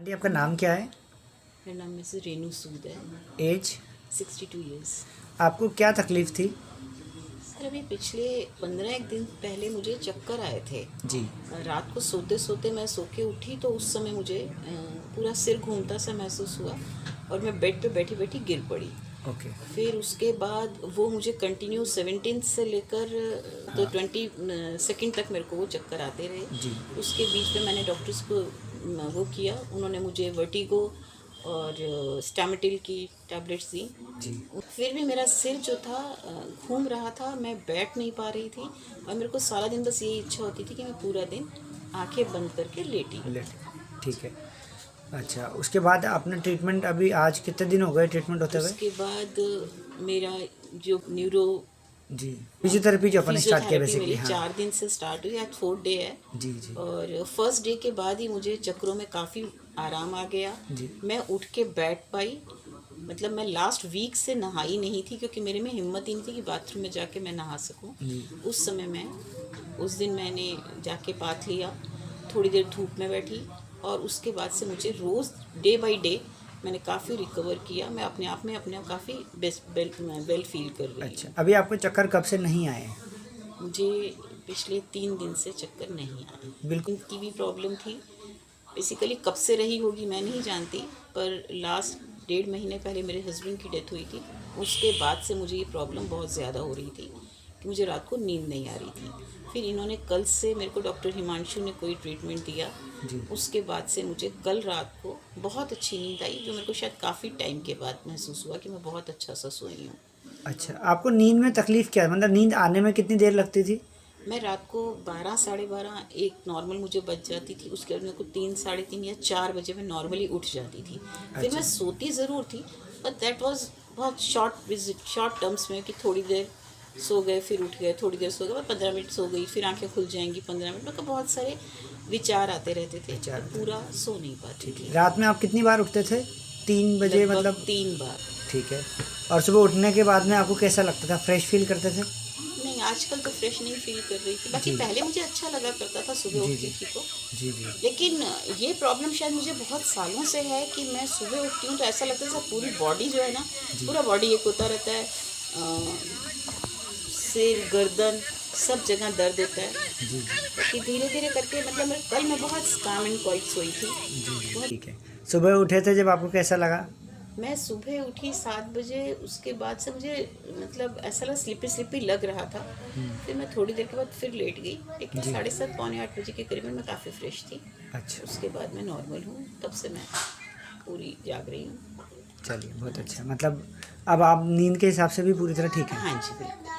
Aunty आपका नाम क्या है? मेरा नाम मिसेस रेनू सूद है। एज? 62 ईयर्स। आपको क्या तकलीफ़ थी? सर अभी पिछले 15 एक दिन पहले मुझे चक्कर आए थे। जी। रात को सोते सोते मैं सो के उठी तो उस समय मुझे पूरा सिर घूमता सा महसूस हुआ और मैं बेड पे बैठी बैठी गिर पड़ी। ओके। फिर उसके बाद वो मुझे कंटिन्यू 17 से लेकर तो 20 सेकेंड तक मेरे को वो चक्कर आते रहे। जी। उसके बीच में मैंने डॉक्टर्स को वो किया, उन्होंने मुझे वर्टिगो और स्टैमेटिल की टैबलेट्स दी। जी। फिर भी मेरा सिर जो था घूम रहा था, मैं बैठ नहीं पा रही थी और मेरे को सारा दिन बस यही इच्छा होती थी कि मैं पूरा दिन आंखें बंद करके लेटी। ठीक है। अच्छा, उसके बाद आपने ट्रीटमेंट अभी आज कितने दिन हो गए ट्रीटमेंट होते हुए? उसके बाद मेरा जो न्यूरो जी, फिजियोथेरेपी जो अपन ने स्टार्ट किया फिजियोथेरेपी बेसिकली। मेरी हाँ 4 दिन से स्टार्ट हुई, आज 4th डे है। जी। जी। और फर्स्ट डे के बाद ही मुझे चक्करों में काफ़ी आराम आ गया। जी। मैं उठ के बैठ पाई। मतलब मैं लास्ट वीक से नहाई नहीं थी क्योंकि मेरे में हिम्मत ही नहीं थी कि बाथरूम में जाके मैं नहा सकूं। जी। उस समय मैं उस दिन मैंने जाके बाथ लिया, थोड़ी देर धूप में बैठी और उसके बाद से मुझे रोज़ डे बाय डे मैंने काफ़ी रिकवर किया। मैं अपने आप काफ़ी बेस्ट वेल फील कर रही हूँ। अच्छा, अभी आपको चक्कर कब से नहीं आए? मुझे पिछले 3 दिन से चक्कर नहीं आए। बिल्कुल। इनकी भी प्रॉब्लम थी, बेसिकली कब से रही होगी मैं नहीं जानती, पर लास्ट 1.5 महीने पहले मेरे हस्बैंड की डेथ हुई थी। उसके बाद से मुझे ये प्रॉब्लम बहुत ज़्यादा हो रही थी कि मुझे रात को नींद नहीं आ रही थी। फिर इन्होंने कल से मेरे को डॉक्टर हिमांशु ने कोई ट्रीटमेंट दिया। जी। उसके बाद से मुझे कल रात को बहुत अच्छी नींद आई, जो मेरे को शायद काफ़ी टाइम के बाद महसूस हुआ कि मैं बहुत अच्छा सा सोई हूँ। अच्छा, आपको नींद में तकलीफ़ क्या है? मतलब नींद आने में कितनी देर लगती थी? मैं रात को 12 साढ़े 12 एक नॉर्मल मुझे बज जाती थी। उसके बाद मेरे को 3 साढ़े 3 या 4 बजे मैं नॉर्मली उठ जाती थी। फिर मैं सोती ज़रूर थी, बट दैट वाज बहुत शॉर्ट टर्म्स में कि थोड़ी देर सो गए फिर उठ गए, थोड़ी देर सो गए, 15 मिनट सो गई, फिर आंखें खुल जाएंगी 15 मिनट में। तो बहुत सारे विचार आते रहते थे, विचार तो पूरा सो नहीं पाती थी। रात में आप कितनी बार उठते थे? 3 बजे लगभग मतलब? 3 बार। ठीक है। और सुबह उठने के बाद में आपको कैसा लगता था? फ्रेश फील करते थे? नहीं, आजकल तो फ्रेश नहीं फील कर रही थी। बाकी जी। पहले मुझे अच्छा लगा करता था सुबह जी। उठती जी। थी तो। जी। जी। लेकिन ये प्रॉब्लम शायद मुझे बहुत सालों से है कि मैं सुबह उठती हूँ तो ऐसा लगता है जैसे पूरी बॉडी जो है ना, पूरा बॉडी एक होता रहता है। सिर, गर्दन, सब जगह दर्द होता है। जी। कि धीरे धीरे करके मतलब कल मैं बहुत काम एंड क्वाइट सोई थी। जी। बहुत। ठीक है। सुबह उठे थे जब आपको कैसा लगा? मैं सुबह उठी 7 बजे, उसके बाद से मुझे मतलब ऐसा लगा स्लिपी स्लिपी लग रहा था। फिर मैं थोड़ी देर के बाद फिर लेट गई, लेकिन जी। 7:30 पौने 8 बजे के करीब मैं काफ़ी फ्रेश थी। अच्छा, उसके बाद मैं नॉर्मल हूँ, तब से मैं पूरी जाग रही हूँ। चलिए बहुत हाँ अच्छा। जी। मतलब अब आप नींद के हिसाब से भी पूरी तरह ठीक हैं? हाँ जी, बिल्कुल।